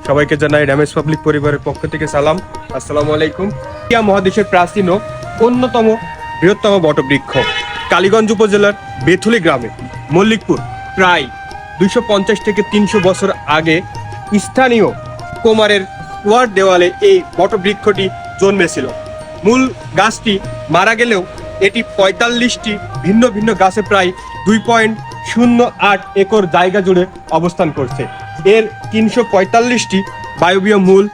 সবাইকে জানাই damage public পরিবারের পক্ষ থেকে সালাম। আসসালামু আলাইকুম। এশিয়া মহাদেশের প্রাচীন ও অন্যতম বৃহত্তম বটবৃক্ষ কালীগঞ্জ উপজেলার বেথুলি গ্রামে মল্লিকপুর প্রায় 250 থেকে 300 বছর আগে স্থানীয় কুমারের কুয়ার দেওয়ালে এই বটবৃক্ষটি জন্মেছিল। মূল গাছটি মারা গেলেও এটি 45টি ভিন্ন ভিন্ন গাছে প্রায় 2.08 একর জায়গা জুড়ে অবস্থান করছে। এর 345টি বায়বীয় মূল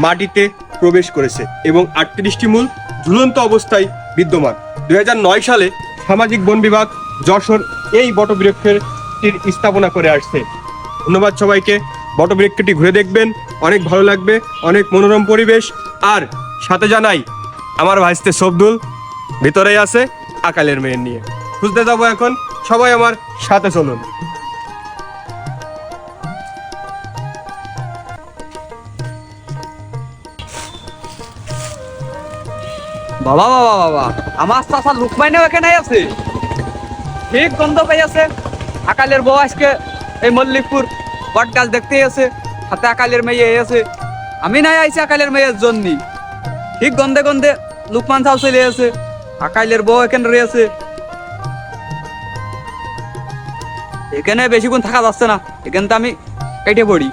মাটিতে প্রবেশ করেছে এবং 38টি মূল ঝুলন্ত অবস্থায় বিদ্যমান। 2009 সালে সামাজিক বন বিভাগ যশোর এই বটবৃক্ষের স্থাপনা করে আসছে। ধন্যবাদ সবাইকে। বটবৃক্ষটি ঘুরে দেখবেন, অনেক ভালো লাগবে, অনেক মনোরম পরিবেশ। আর সাথে জানাই আমার ভাইস্তে শব্দুল ভিতরেই আছে আকালের মেয়ের নিয়ে খুঁজতে যাবো এখন। সবাই আমার সাথে চলুন। বাবা বাবা বাবা, আমার চাচা লুকমাইনেও এখানে আছে। ঠিক গন্ধ পাই আছে। আকালের বউ আজকে এই মল্লিকপুর বট গাছ দেখতে আছে, হাতে আকালের মেয়ে আছে। আমি নাই আইছি আকালের মেয়ের জন্য। ঠিক গন্ধে গন্ধে লুকমান সাহ চলে আছে, আকালের বউ এখানে রয়েছে। এখানে বেশিক্ষণ থাকা যাচ্ছে না, এখানে তো আমি কেটে পড়ি।